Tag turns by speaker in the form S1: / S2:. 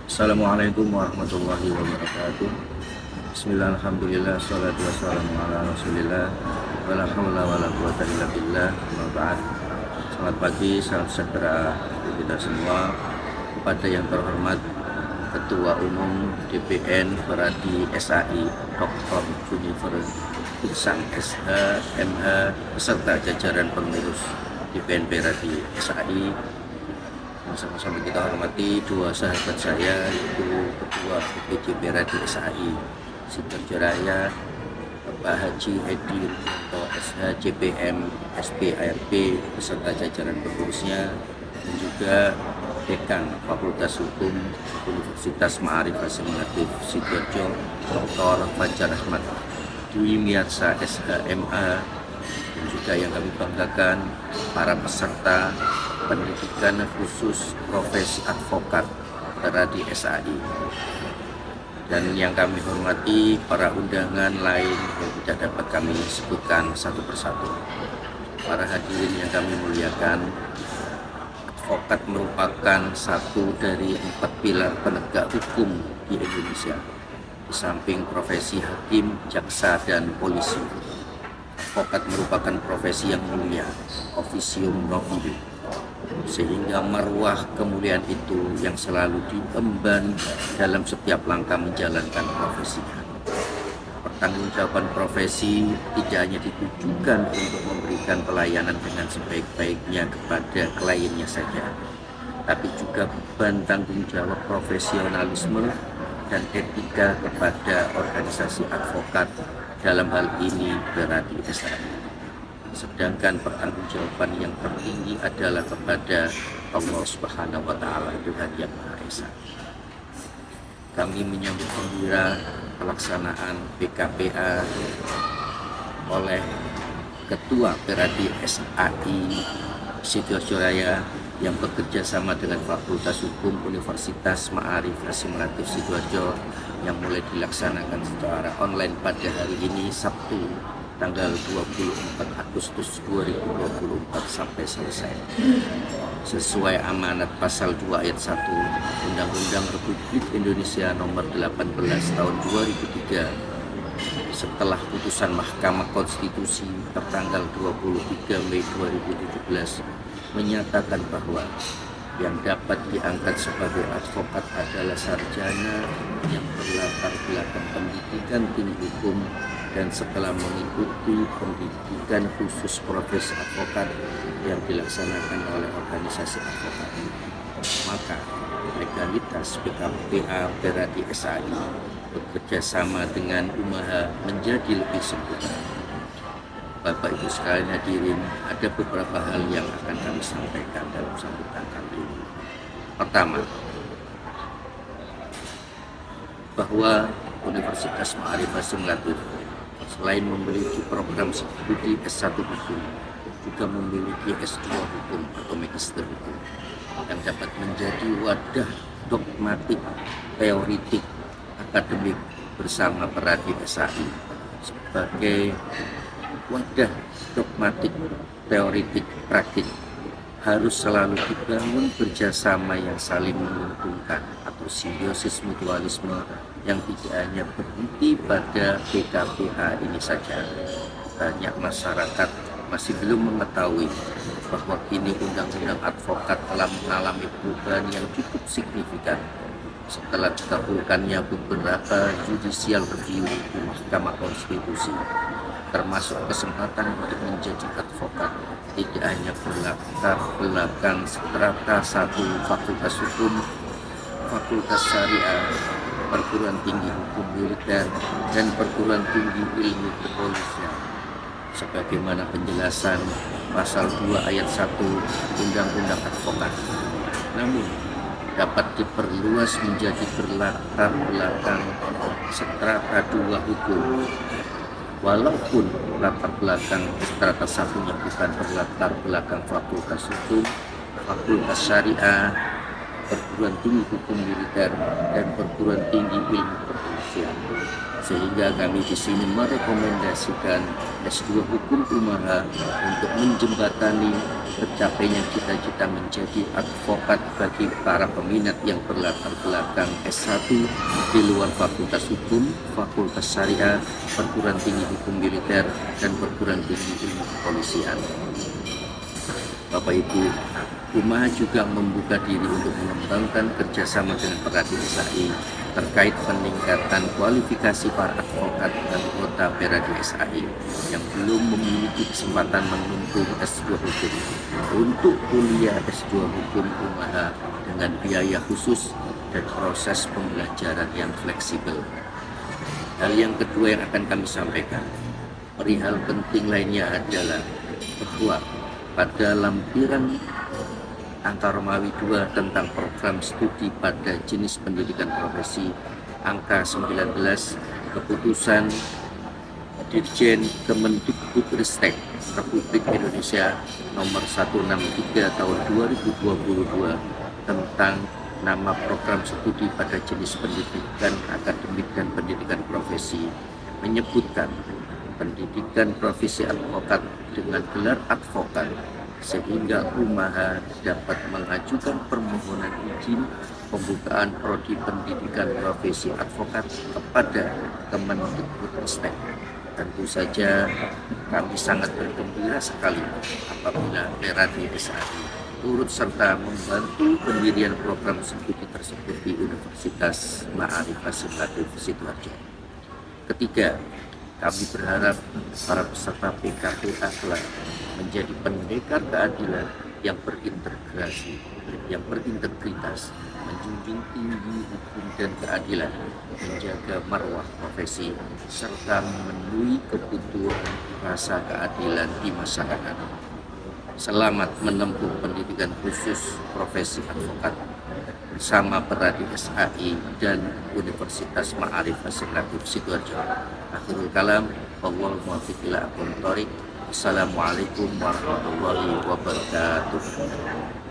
S1: Assalamualaikum warahmatullahi wabarakatuh. Bismillah, alhamdulillah, salatu wassalamu ala rasulillah, wala hawla wala quwata illa billah, amma ba'd. Selamat pagi, salam sejahtera untuk kita semua. Kepada yang terhormat Ketua Umum DPN Peradi SAI Dr. Junifer Ihsan SH MH beserta jajaran pengurus DPN Peradi SAI, yang sama-sama kita hormati dua sahabat saya, yaitu Ketua DPC Peradi SAI Sidoarjo Raya Bapak Haji Edi Rudianto SH CPM SPARP beserta jajaran pengurusnya, dan juga Dekan Fakultas Hukum Universitas Ma'arif Hasyim Latif Sidoarjo Dr. Fajar Ahmad Dwi Miarsa SHMA, dan juga yang kami banggakan para peserta pendidikan khusus profesi advokat Peradi SAI, dan yang kami hormati para undangan lain yang tidak dapat kami sebutkan satu persatu. Para hadirin yang kami muliakan, advokat merupakan satu dari 4 pilar penegak hukum di Indonesia. Di samping profesi hakim, jaksa, dan polisi, advokat merupakan profesi yang mulia, officium nobile, sehingga marwah kemuliaan itu yang selalu diemban dalam setiap langkah menjalankan profesinya. Pertanggungjawaban profesi tidak hanya ditujukan untuk memberikan pelayanan dengan sebaik-baiknya kepada kliennya saja, tapi juga beban tanggung jawab profesionalisme dan etika kepada organisasi advokat, dalam hal ini Peradi SAI. Sedangkan pertanggungjawaban yang tertinggi adalah kepada Allah Subhanahu wa Ta'ala, Tuhan Yang Maha Esa. Kami menyambut gembira pelaksanaan PKPA oleh Ketua Peradi SAI Sidoarjo Raya yang bekerja sama dengan Fakultas Hukum Universitas Ma'arif Hasyim Latif Sidoarjo, yang mulai dilaksanakan secara online pada hari ini Sabtu tanggal 24 Agustus 2024 sampai selesai, sesuai amanat pasal 2 ayat 1 Undang-Undang Republik Indonesia nomor 18 tahun 2003, setelah putusan Mahkamah Konstitusi tertanggal 23 Mei 2017 menyatakan bahwa yang dapat diangkat sebagai advokat adalah sarjana yang berlatar belakang pendidikan tinggi hukum dan setelah mengikuti pendidikan khusus profesi advokat yang dilaksanakan oleh organisasi advokat. Maka legalitas PKPA Peradi SAI bekerja sama dengan UMAHA menjadi lebih sempurna. Bapak Ibu sekalian hadirin, ada beberapa hal yang akan kami sampaikan dalam sambutan kali ini. Pertama, bahwa Universitas Ma'arif Hasyim Latif selain memiliki program studi S1 Hukum, juga memiliki S2 Hukum atau Magister Hukum yang dapat menjadi wadah dogmatik, teoritik, akademik bersama Peradi SAI sebagai wadah dogmatik, teoritik, praktik harus selalu dibangun berjasama yang saling menguntungkan atau simbiosis mutualisme yang tidak hanya berhenti pada PKPA ini saja. Banyak masyarakat masih belum mengetahui bahwa kini undang-undang advokat telah mengalami perubahan yang cukup signifikan setelah dikabulkannya beberapa judicial review di Mahkamah Konstitusi, termasuk kesempatan untuk menjadi advokat tidak hanya berlatar belakang strata 1 Fakultas Hukum, Fakultas Syariah, Perguruan Tinggi Hukum Militer, dan Perguruan Tinggi Ilmu Kepolisian, sebagaimana penjelasan pasal 2 ayat 1 Undang-Undang Advokat, namun dapat diperluas menjadi berlatar belakang strata 2 hukum, walaupun latar belakang strata satunya bukan berlatar belakang Fakultas Hukum, Fakultas Syariah, Perguruan Tinggi Hukum Militer, dan Perguruan Tinggi Ilmu Kepolisian. kepolisian. Sehingga kami di sini merekomendasikan S2 Hukum Umaha untuk menjembatani tercapainya cita-cita menjadi advokat bagi para peminat yang berlatar belakang S1 di luar Fakultas Hukum, Fakultas Syariah, Perguruan Tinggi Hukum Militer, dan Perguruan Tinggi Ilmu Kepolisian. Bapak Ibu, Umaha juga membuka diri untuk mengembangkan kerjasama dengan Peradi SAI terkait peningkatan kualifikasi para advokat dan anggota Peradi SAI yang belum memiliki kesempatan menempuh S2 Hukum untuk kuliah S2 Hukum Umaha dengan biaya khusus dan proses pembelajaran yang fleksibel. Hal yang kedua yang akan kami sampaikan, perihal penting lainnya adalah bahwa pada lampiran angka Romawi 2 tentang program studi pada jenis pendidikan profesi angka 19 keputusan Dirjen Kemendikbudristek Republik Indonesia nomor 163 tahun 2022 tentang nama program studi pada jenis pendidikan akademik dan pendidikan profesi menyebutkan pendidikan profesi advokat dengan gelar advokat, sehingga Umaha dapat mengajukan permohonan izin pembukaan prodi pendidikan profesi advokat kepada Kemendikbudristek. Tentu saja kami sangat bergembira sekali apabila Peradi SAI turut serta membantu pendirian program studi tersebut di Universitas Ma'arif Hasim Sidoarjo. Ketiga, kami berharap para peserta PKPA kelak menjadi pendekar keadilan yang berintegrasi, yang berintegritas, menjunjung tinggi hukum dan keadilan, menjaga marwah profesi, serta memenuhi kebutuhan rasa keadilan di masyarakat. Selamat menempuh pendidikan khusus profesi advokat bersama Peradi SAI dan Universitas Ma'arif Hasim Sidoarjo. Akhirul kalam, wallahul muwaffiq ila aqwamit thoriq. Assalamualaikum warahmatullahi wabarakatuh.